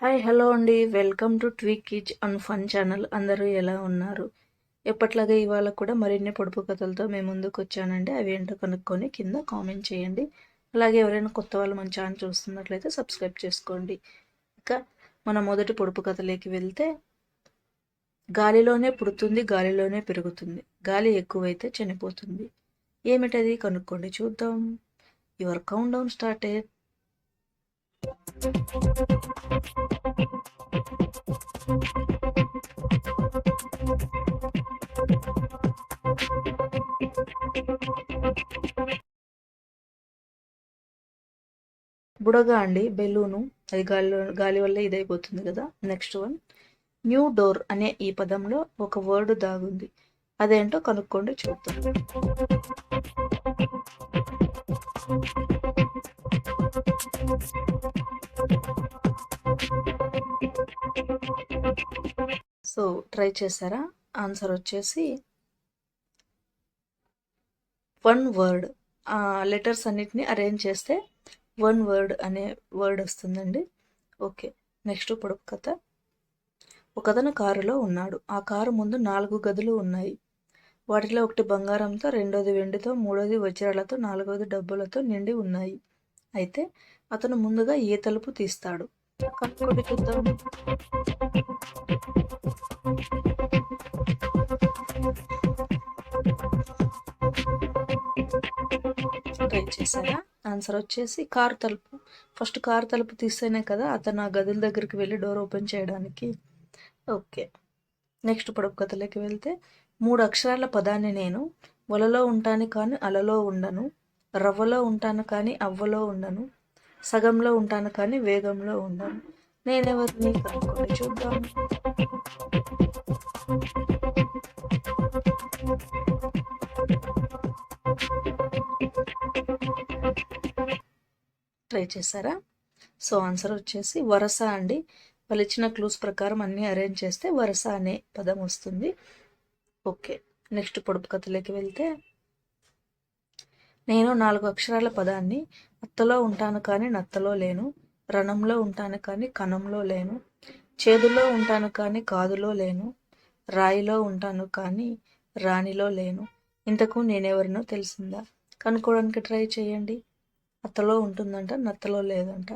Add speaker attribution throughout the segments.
Speaker 1: Hi hello అండి. Welcome to tweak kids and fun channel. అందరూ ఎలా ఉన్నారు? ఎప్పట్లాగే ఇవాళ కూడా మరిన్ని పొడుపు కథలతో మేము ముందుకు వచ్చానండి. అవి ఏంటో కనుక్కొని కింద కామెంట్ చేయండి. అలాగే ఎవరైనా కొత్త వాళ్ళు మన ఛానల్ చూస్తున్నట్లయితే సబ్స్క్రైబ్ చేసుకోండి. ఇక మన మొదటి పొడుపు కథలోకి వెళ్తే, గాలిలోనే పుడుతుంది, గాలిలోనే పెరుగుతుంది, గాలి ఎక్కువైతే చనిపోతుంది. ఏమిటది కనుక్కోండి, చూద్దాం. Your count down started. బుడగ అండి, బెలూను. అది గాలి వల్ల ఇదైపోతుంది కదా. నెక్స్ట్ వన్, న్యూ డోర్ అనే ఈ పదంలో ఒక వర్డ్ దాగుంది. అదేంటో కనుక్కోండి, చూద్దాం. సో ట్రై చేశారా? ఆన్సర్ వచ్చేసి వన్ వర్డ్. ఆ లెటర్స్ అన్నిటిని అరేంజ్ చేస్తే వన్ వర్డ్ అనే వర్డ్ వస్తుందండి. ఓకే, నెక్స్ట్ పొడుపు కథ. ఒకతను కారులో ఉన్నాడు. ఆ కారు ముందు 4 గదులు ఉన్నాయి. వాటిలో ఒకటి బంగారంతో, రెండోది వెండితో, మూడోది వజ్రాలతో, నాలుగోది డబ్బులతో నిండి ఉన్నాయి. అయితే అతను ముందుగా ఏ తలుపు తీస్తాడు? కనుక్కోండి, చూద్దాం. ట్రై చేశారా? ఆన్సర్ వచ్చేసి కారు తలుపు. ఫస్ట్ కారు తలుపు తీస్తేనే కదా అతను ఆ గదుల దగ్గరికి వెళ్ళి డోర్ ఓపెన్ చేయడానికి. ఓకే, నెక్స్ట్ పొడుపు కథలోకి వెళ్తే, 3 అక్షరాల పదాన్ని నేను. వలలో ఉంటాను కానీ అలలో ఉండను, రవ్వలో ఉంటాను కానీ అవ్వలో ఉండను, సగంలో ఉంటాను కానీ వేగంలో ఉండను. నేనెవరిని కనుక్కోండి, చూద్దాం. ట్రై చేశారా? సో ఆన్సర్ వచ్చేసి వరస అండి. వాళ్ళు ఇచ్చిన క్లూస్ ప్రకారం అన్నీ అరేంజ్ చేస్తే వరస అనే పదం వస్తుంది. ఓకే, నెక్స్ట్ పొడుపు కథలోకి వెళ్తే, నేను 4 అక్షరాల పదాన్ని. అత్తలో ఉంటాను కానీ నత్తలో లేను, రణంలో ఉంటాను కానీ కణంలో లేను, చేదులో ఉంటాను కానీ కాదులో లేను, రాయిలో ఉంటాను కానీ రాణిలో లేను. ఇంతకు నేనెవరినో తెలిసిందా? కనుక్కోవడానికి ట్రై చేయండి. అత్తలో ఉంటుందంట, నత్తలో లేదంట.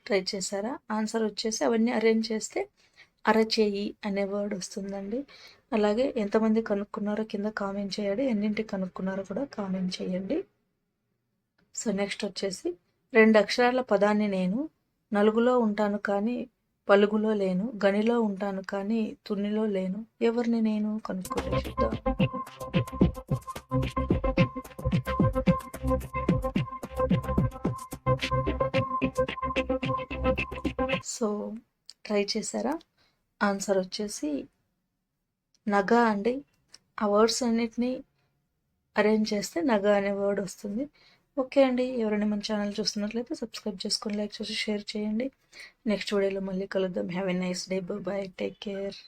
Speaker 1: ట్రై చేశారా? ఆన్సర్ వచ్చేసి అవన్నీ అరేంజ్ చేస్తే అరచేయి అనే వర్డ్ వస్తుందండి. అలాగే ఎంతమంది కనుక్కున్నారో కింద కామెంట్ చేయండి. ఎన్నింటి కనుక్కున్నారో కూడా కామెంట్ చేయండి. సో నెక్స్ట్ వచ్చేసి, 2 అక్షరాల పదాన్ని నేను. నలుగులో ఉంటాను కానీ పలుగులో లేను, గనిలో ఉంటాను కానీ తున్నిలో లేను. ఎవరిని నేను? కనుక్కోండి, చూద్దాం. సో ట్రై చేశారా? ఆన్సర్ వచ్చేసి నగ అండి. ఆ వర్డ్స్ అన్నిటినీ అరేంజ్ చేస్తే నగ అనే వర్డ్ వస్తుంది. ఓకే అండి, ఎవరైనా మన ఛానల్ చూస్తున్నట్లయితే సబ్స్క్రైబ్ చేసుకొని, లైక్ చేసి, షేర్ చేయండి. నెక్స్ట్ వీడియోలో మళ్ళీ కలుద్దాం. Have a nice day. By, take care.